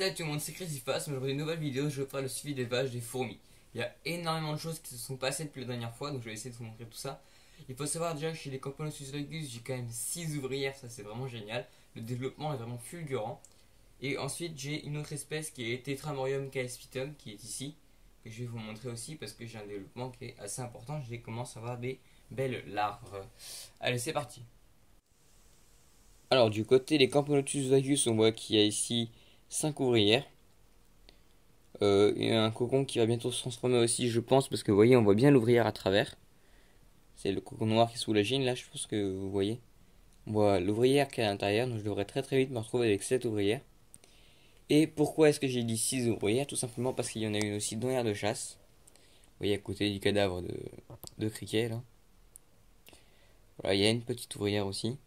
Salut tout le monde, c'est Crazyfast, mais aujourd'hui une nouvelle vidéo, je vais faire le suivi des vaches, des fourmis. Il y a énormément de choses qui se sont passées depuis la dernière fois, donc je vais essayer de vous montrer tout ça. Il faut savoir déjà que chez les Camponosus j'ai quand même 6 ouvrières, ça c'est vraiment génial. Le développement est vraiment fulgurant. Et ensuite j'ai une autre espèce qui est Tetramorium caespitum, qui est ici, que je vais vous montrer aussi parce que j'ai un développement qui est assez important. Je commence à avoir des belles larves. Allez, c'est parti. Alors du côté des Camponotus on voit qu'il y a ici 5 ouvrières. Et un cocon qui va bientôt se transformer aussi, je pense, parce que vous voyez, on voit bien l'ouvrière à travers. C'est le cocon noir qui est sous la gine, là, je pense que vous voyez. On voit l'ouvrière qui est à l'intérieur, donc je devrais très très vite me retrouver avec 7 ouvrières. Et pourquoi est-ce que j'ai dit 6 ouvrières? Tout simplement parce qu'il y en a une aussi dans l'aire de chasse. Vous voyez, à côté du cadavre de criquet, là. Voilà, il y a une petite ouvrière aussi.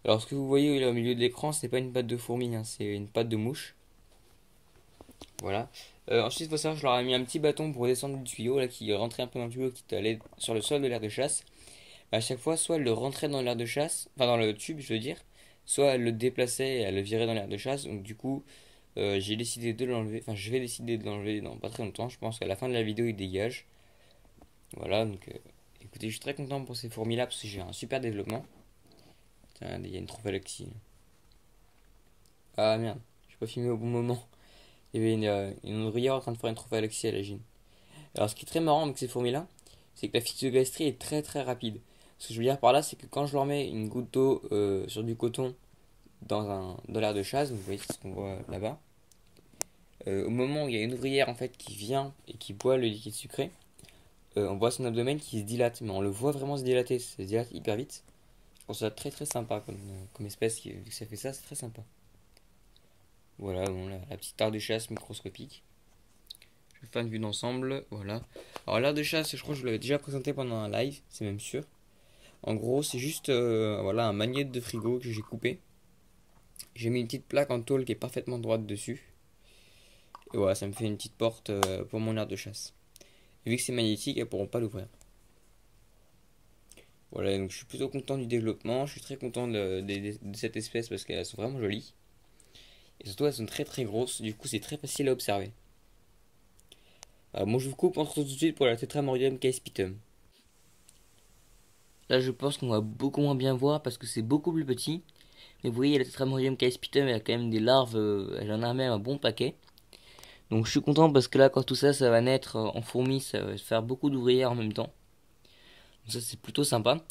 Alors, ce que vous voyez là, au milieu de l'écran, c'est pas une patte de fourmi, hein, c'est une patte de mouche. Voilà. Ensuite, il faut savoir que je leur ai mis un petit bâton pour descendre du tuyau, là, qui rentrait un peu dans le tuyau, qui allait sur le sol de l'aire de chasse. Mais à chaque fois, soit elle le rentrait dans l'aire de chasse, enfin dans le tube, je veux dire, soit elle le déplaçait et elle le virait dans l'aire de chasse. Donc du coup, j'ai décidé de l'enlever. Enfin, je vais décider de l'enlever dans pas très longtemps. Je pense qu'à la fin de la vidéo, il dégage. Voilà, donc écoutez, je suis très content pour ces fourmis-là parce que j'ai un super développement. Tiens, il y a une trophalaxie. Ah merde, j'ai pas filmé au bon moment. Il y avait une ouvrière en train de faire une trophalaxie à la gym. Alors, ce qui est très marrant avec ces fourmis-là, c'est que la phytogastrie est très très rapide. Ce que je veux dire par là, c'est que quand je leur mets une goutte d'eau sur du coton dans l'aire de chasse, vous voyez ce qu'on voit là-bas, au moment où il y a une ouvrière en fait qui vient et qui boit le liquide sucré, on voit son abdomen qui se dilate, mais on le voit vraiment se dilater, ça se dilate hyper vite. Je trouve ça très très sympa comme espèce, vu que ça fait ça, c'est très sympa. Voilà, bon, la petite aire de chasse microscopique. Je vais faire une vue d'ensemble, voilà. Alors l'aire de chasse, je crois que je vous l'avais déjà présenté pendant un live, c'est même sûr. En gros, c'est juste voilà, un magnète de frigo que j'ai coupé. J'ai mis une petite plaque en tôle qui est parfaitement droite dessus. Et voilà, ça me fait une petite porte pour mon aire de chasse. Et vu que c'est magnétique, elles ne pourront pas l'ouvrir. Voilà, donc je suis plutôt content du développement. Je suis très content de cette espèce parce qu'elles sont vraiment jolies. Et surtout, elles sont très très grosses. Du coup, c'est très facile à observer. Moi, je vous coupe, on se retrouve tout de suite pour la Tetramorium caespitum. Là, je pense qu'on va beaucoup moins bien voir parce que c'est beaucoup plus petit. Mais vous voyez, la Tetramorium caespitum, elle a quand même des larves, elle en a même un bon paquet. Donc je suis content parce que là, quand tout ça, ça va naître en fourmis, ça va faire beaucoup d'ouvrières en même temps. Donc ça, c'est plutôt sympa.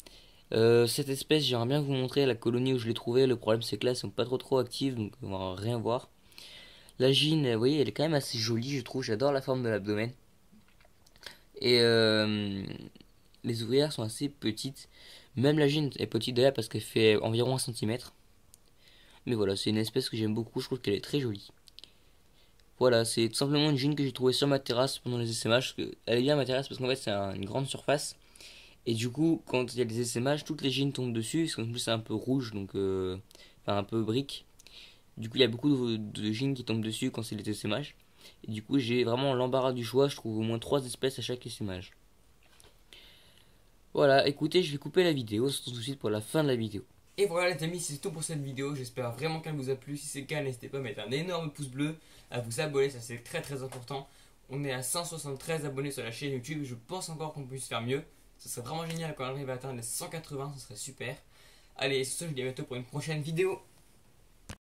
Cette espèce, j'aimerais bien vous montrer la colonie où je l'ai trouvée. Le problème, c'est que là, elles sont pas trop actives, donc on va rien voir. La gine, vous voyez, elle est quand même assez jolie, je trouve. J'adore la forme de l'abdomen. Et les ouvrières sont assez petites. Même la gine est petite d'ailleurs parce qu'elle fait environ 1 cm. Mais voilà, c'est une espèce que j'aime beaucoup, je trouve qu'elle est très jolie. Voilà, c'est tout simplement une gine que j'ai trouvée sur ma terrasse pendant les SMH. Elle est bien ma terrasse parce qu'en fait c'est une grande surface. Et du coup, quand il y a des SMH, toutes les gines tombent dessus. Parce qu'en plus c'est un peu rouge, donc enfin un peu brique. Du coup, il y a beaucoup de gines qui tombent dessus quand c'est les SMH. Et du coup, j'ai vraiment l'embarras du choix. Je trouve au moins 3 espèces à chaque SMH. Voilà, écoutez, je vais couper la vidéo. On se retrouve tout de suite pour la fin de la vidéo. Et voilà les amis, c'est tout pour cette vidéo. J'espère vraiment qu'elle vous a plu. Si c'est le cas, n'hésitez pas à mettre un énorme pouce bleu, à vous abonner, ça c'est très très important. On est à 173 abonnés sur la chaîne YouTube. Je pense encore qu'on puisse faire mieux. Ce serait vraiment génial quand on arrive à atteindre les 180, ce serait super. Allez, sur ce, je vous dis à bientôt pour une prochaine vidéo.